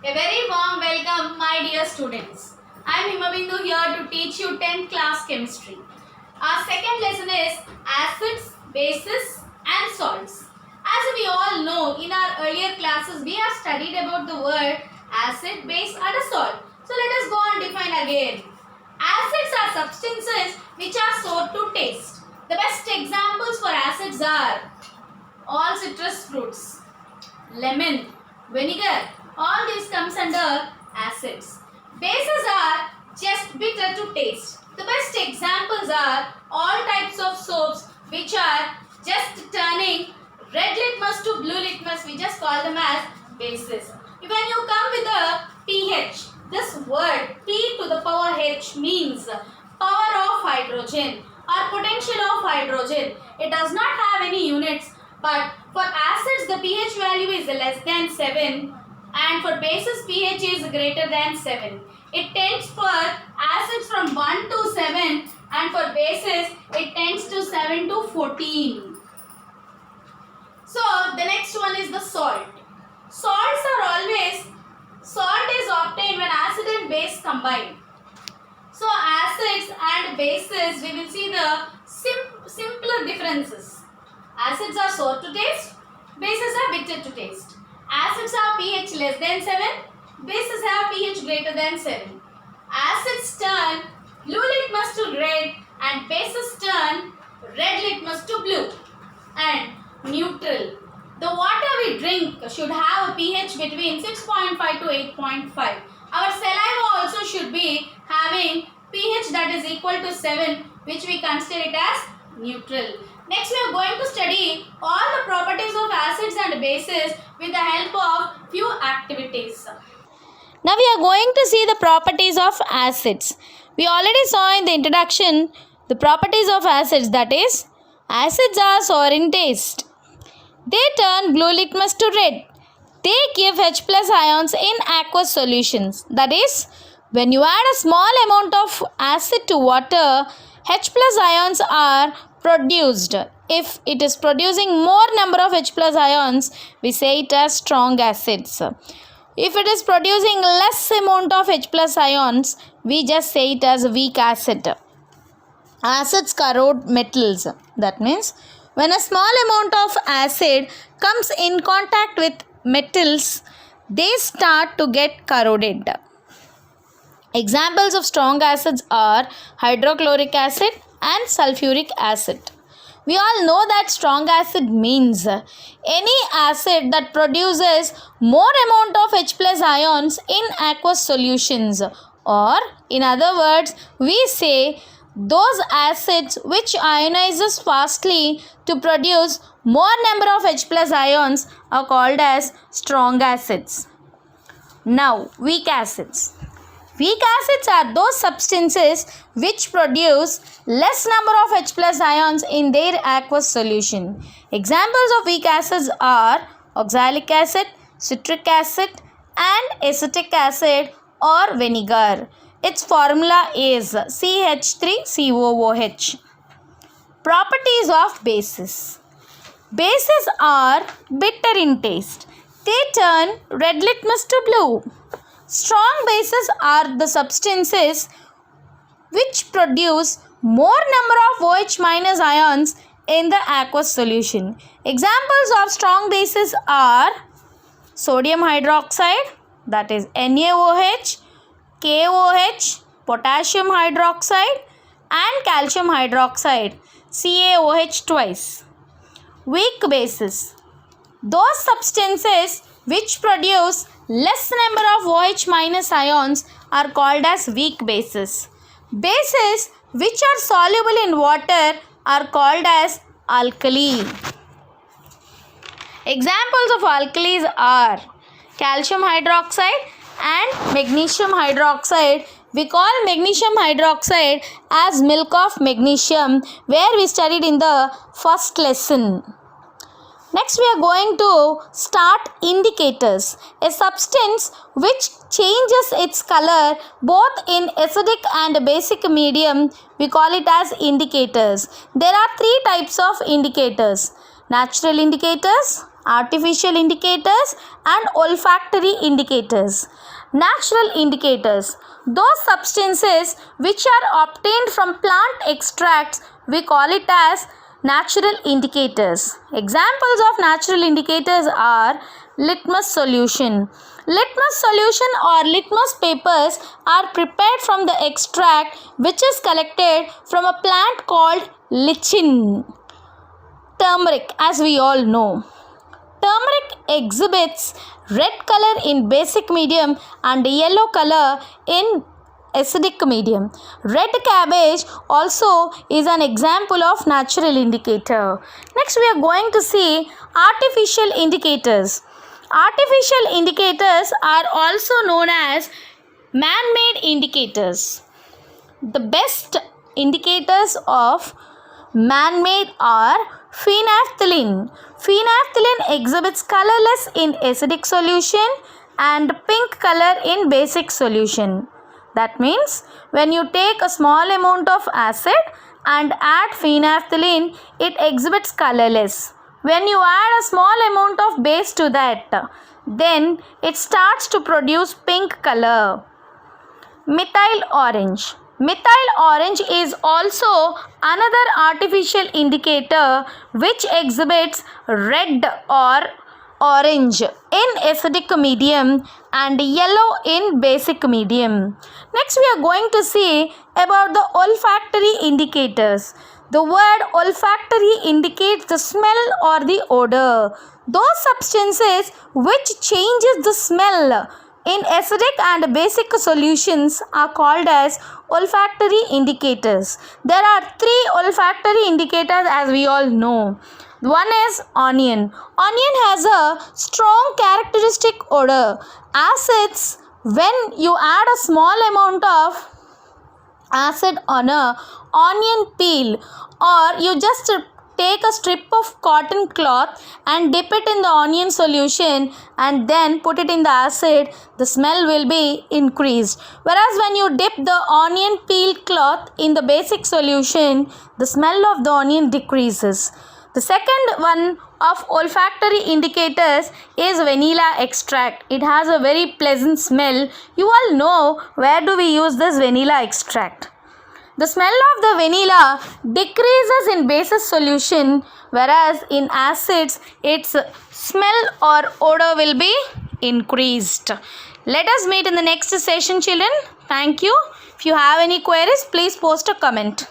A very warm welcome, my dear students. I am Himabindu here to teach you 10th class chemistry. Our second lesson is acids, bases and salts. As we all know, in our earlier classes we have studied about the word acid, base and a salt. So let us go and define again. Acids are substances which are sour to taste. The best examples for acids are all citrus fruits, lemon, vinegar, all these comes under acids. Bases are just bitter to taste. The best examples are all types of soaps which are just turning red litmus to blue litmus. We just call them as bases. When you come with the pH, this word P to the power H means power of hydrogen or potential of hydrogen. It does not have any units, but for acids the pH value is less than 7 and for bases pH is greater than 7. It tends for acids from 1 to 7 and for bases it tends to 7 to 14. So the next one is the salt. Salts are always, salt is obtained when acid and base combine. So acids and bases, we will see the simpler differences. Acids are sour to taste, bases are bitter to taste. Acids have pH less than 7, bases have pH greater than 7. Acids turn blue litmus to red and bases turn red litmus to blue. And neutral. The water we drink should have a pH between 6.5 to 8.5. Our saliva also should be having pH that is equal to 7, which we consider it as neutral. Next we are going to study all the properties of acids and bases with the help of few activities. Now we are going to see the properties of acids. We already saw in the introduction the properties of acids, that is, acids are sour in taste. They turn blue litmus to red. They give H plus ions in aqueous solutions. That is, when you add a small amount of acid to water, H plus ions are produced. If it is producing more number of H plus ions, we say it as strong acids. If it is producing less amount of H plus ions, we just say it as weak acid. Acids corrode metals. That means when a small amount of acid comes in contact with metals, they start to get corroded. Examples of strong acids are hydrochloric acid and sulfuric acid. We all know that strong acid means any acid that produces more amount of H plus ions in aqueous solutions, or in other words, we say those acids which ionizes fastly to produce more number of H plus ions are called as strong acids. Now, weak acids. Weak acids are those substances which produce less number of H plus ions in their aqueous solution. Examples of weak acids are oxalic acid, citric acid and acetic acid or vinegar. Its formula is CH3COOH. Properties of bases. Bases are bitter in taste. They turn red litmus to blue. Strong bases are the substances which produce more number of OH minus ions in the aqueous solution. Examples of strong bases are sodium hydroxide, that is NaOH, KOH, potassium hydroxide and calcium hydroxide, CaOH twice. Weak bases. Those substances which produce less number of OH minus ions are called as weak bases. Bases which are soluble in water are called as alkali. Examples of alkalis are calcium hydroxide and magnesium hydroxide. We call magnesium hydroxide as milk of magnesium, where we studied in the first lesson. Next we are going to start indicators. A substance which changes its color both in acidic and basic medium, we call it as indicators. There are three types of indicators: natural indicators, artificial indicators and olfactory indicators. Natural indicators. Those substances which are obtained from plant extracts, we call it as natural indicators. Examples of natural indicators are litmus solution. Litmus solution or litmus papers are prepared from the extract which is collected from a plant called lichen. Turmeric, as we all know. Turmeric exhibits red color in basic medium and yellow color in acidic medium. Red cabbage also is an example of natural indicator. Next we are going to see artificial indicators. Artificial indicators are also known as man-made indicators. The best indicators of man-made are phenolphthalein. Phenolphthalein exhibits colorless in acidic solution and pink color in basic solution. That means when you take a small amount of acid and add phenolphthalein, it exhibits colorless. When you add a small amount of base to that, then it starts to produce pink color. Methyl orange. Methyl orange is also another artificial indicator which exhibits red or orange in acidic medium and yellow in basic medium. Next we are going to see about the olfactory indicators. The word olfactory indicates the smell or the odor. Those substances which changes the smell in acidic and basic solutions are called as olfactory indicators. There are three olfactory indicators as we all know. One is onion. Onion has a strong characteristic odor. Acids, when you add a small amount of acid on a onion peel, or you just take a strip of cotton cloth and dip it in the onion solution and then put it in the acid, the smell will be increased. Whereas when you dip the onion peel cloth in the basic solution, the smell of the onion decreases. The second one of olfactory indicators is vanilla extract. It has a very pleasant smell. You all know where do we use this vanilla extract. The smell of the vanilla decreases in basis solution, whereas in acids its smell or odor will be increased. Let us meet in the next session, children. Thank you. If you have any queries, please post a comment.